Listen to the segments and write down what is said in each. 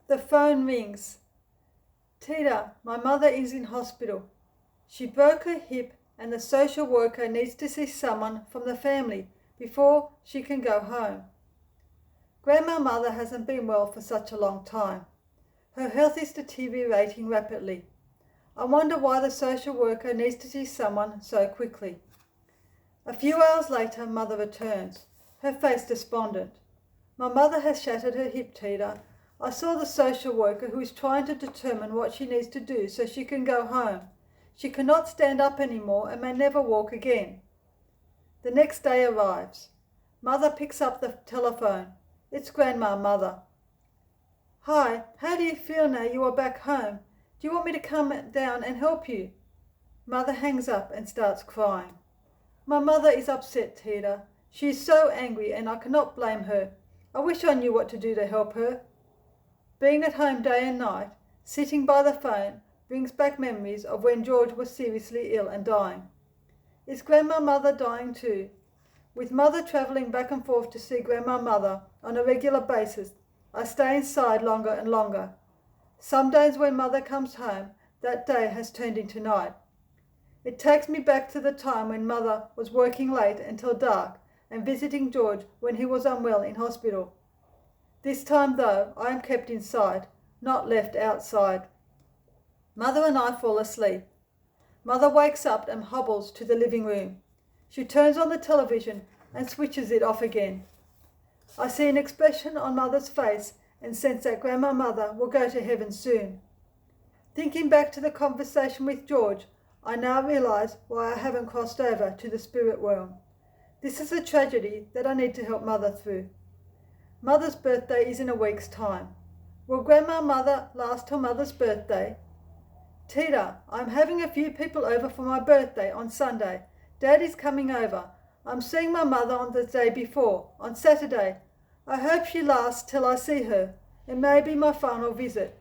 The phone rings. Tita, my mother is in hospital. She broke her hip and the social worker needs to see someone from the family before she can go home. Grandma Mother hasn't been well for such a long time. Her health is deteriorating rapidly. I wonder why the social worker needs to see someone so quickly. A few hours later, Mother returns, her face despondent. My mother has shattered her hip, Tita. I saw the social worker who is trying to determine what she needs to do so she can go home. She cannot stand up anymore and may never walk again. The next day arrives. Mother picks up the telephone. It's Grandma Mother. Hi, how do you feel now you are back home? Do you want me to come down and help you? Mother hangs up and starts crying. My mother is upset, Tita. She is so angry and I cannot blame her. I wish I knew what to do to help her. Being at home day and night, sitting by the phone, brings back memories of when George was seriously ill and dying. Is Grandma Mother dying too? With Mother travelling back and forth to see Grandma Mother on a regular basis, I stay inside longer and longer. Some days when Mother comes home, that day has turned into night. It takes me back to the time when Mother was working late until dark and visiting George when he was unwell in hospital. This time, though, I am kept inside, not left outside. Mother and I fall asleep. Mother wakes up and hobbles to the living room. She turns on the television and switches it off again. I see an expression on Mother's face and sense that Grandma Mother will go to heaven soon. Thinking back to the conversation with George, I now realise why I haven't crossed over to the spirit realm. This is a tragedy that I need to help Mother through. Mother's birthday is in a week's time. Will Grandma Mother last till Mother's birthday? Tita, I'm having a few people over for my birthday on Sunday. Dad is coming over. I'm seeing my mother on the day before, on Saturday. I hope she lasts till I see her. It may be my final visit.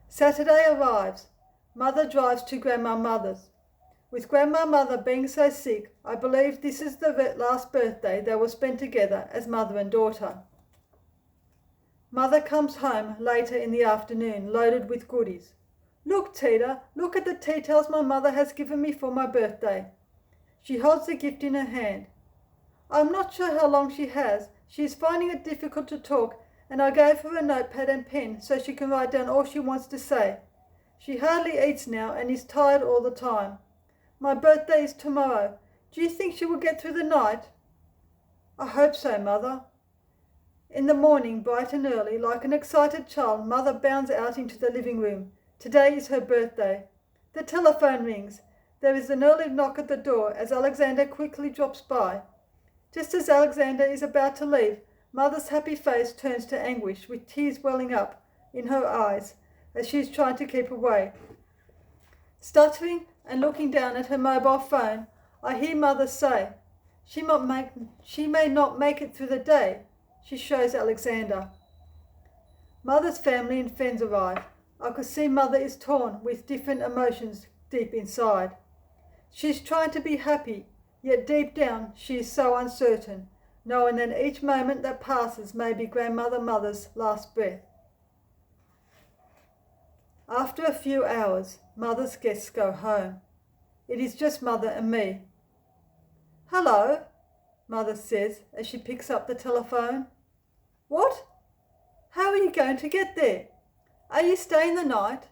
Saturday arrives. Mother drives to Grandma Mother's. With Grandma Mother being so sick, I believe this is the last birthday they will spend together as mother and daughter. Mother comes home later in the afternoon, loaded with goodies. Look, Tita, look at the tea towels my mother has given me for my birthday. She holds the gift in her hand. I'm not sure how long she has. She is finding it difficult to talk, and I gave her a notepad and pen so she can write down all she wants to say. She hardly eats now and is tired all the time. My birthday is tomorrow. Do you think she will get through the night? I hope so, Mother. In the morning, bright and early, like an excited child, Mother bounds out into the living room. Today is her birthday. The telephone rings. There is an early knock at the door as Alexander quickly drops by. Just as Alexander is about to leave, Mother's happy face turns to anguish, with tears welling up in her eyes as she is trying to keep away. Stuttering and looking down at her mobile phone, I hear Mother say, She may not make it through the day. She shows Alexander. Mother's family and friends arrive. I could see Mother is torn with different emotions deep inside. She is trying to be happy, yet deep down she is so uncertain, knowing that each moment that passes may be Grandmother Mother's last breath. After a few hours, Mother's guests go home. It is just Mother and me. Hello, Mother says as she picks up the telephone. What? How are you going to get there? Are you staying the night?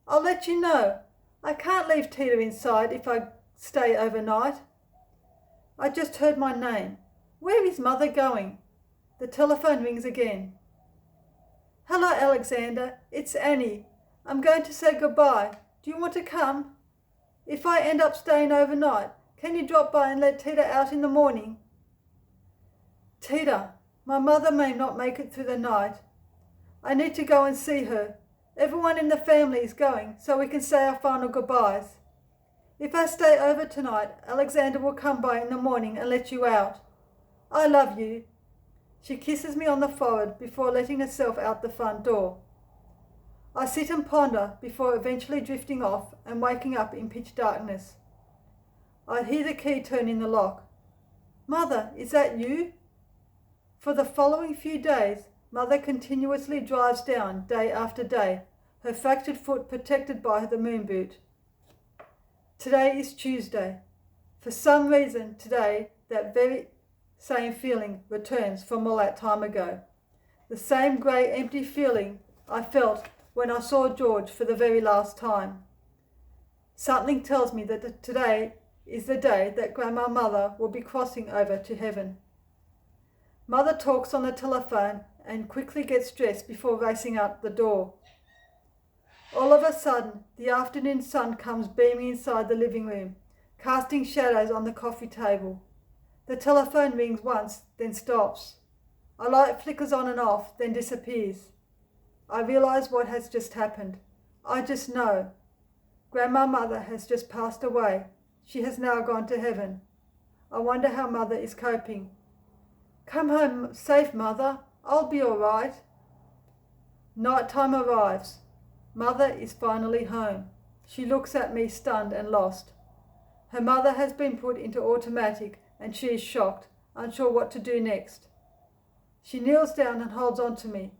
I'll let you know. I can't leave Tita inside if I stay overnight. I just heard my name. Where is Mother going? The telephone rings again. Hello, Alexander. It's Annie. I'm going to say goodbye. Do you want to come? If I end up staying overnight, can you drop by and let Tita out in the morning? Tita, my mother may not make it through the night. I need to go and see her. Everyone in the family is going, so we can say our final goodbyes. If I stay over tonight, Alexander will come by in the morning and let you out. I love you. She kisses me on the forehead before letting herself out the front door. I sit and ponder before eventually drifting off and waking up in pitch darkness. I hear the key turn in the lock. Mother, is that you? For the following few days, Mother continuously drives down day after day, her fractured foot protected by the moon boot. Today is Tuesday. For some reason today that very same feeling returns from all that time ago. The same grey empty feeling I felt when I saw George for the very last time. Something tells me that today is the day that Grandma Mother will be crossing over to heaven. Mother talks on the telephone and quickly gets dressed before racing out the door. All of a sudden, the afternoon sun comes beaming inside the living room, casting shadows on the coffee table. The telephone rings once, then stops. A light flickers on and off, then disappears. I realize what has just happened. I just know. Grandma Mother has just passed away. She has now gone to heaven. I wonder how Mother is coping. Come home safe, Mother. I'll be all right. Night time arrives. Mother is finally home. She looks at me stunned and lost. Her mother has been put into automatic and she is shocked, unsure what to do next. She kneels down and holds on to me.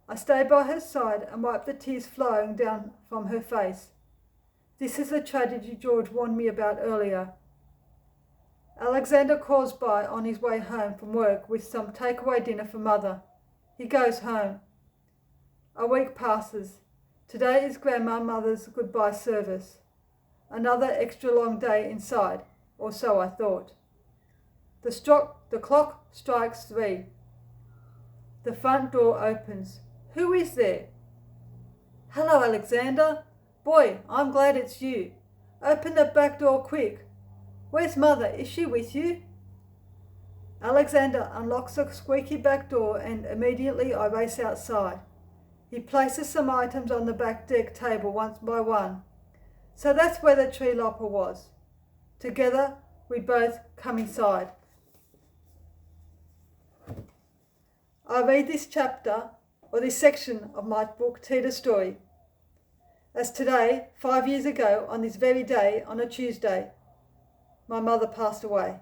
I stay by her side and wipe the tears flowing down from her face. This is the tragedy George warned me about earlier. Alexander calls by on his way home from work with some takeaway dinner for Mother. He goes home. A week passes. Today is Grandma Mother's goodbye service. Another extra long day inside, or so I thought. The clock strikes 3. The front door opens. Who is there? Hello, Alexander. Boy, I'm glad it's you. Open the back door quick. Where's Mother? Is she with you? Alexander unlocks the squeaky back door and immediately I race outside. He places some items on the back deck table one by one. So that's where the tree lopper was. Together, we both come inside. I read this chapter, or this section of my book, Tita's Story, as today, 5 years ago, on this very day, on a Tuesday, my mother passed away.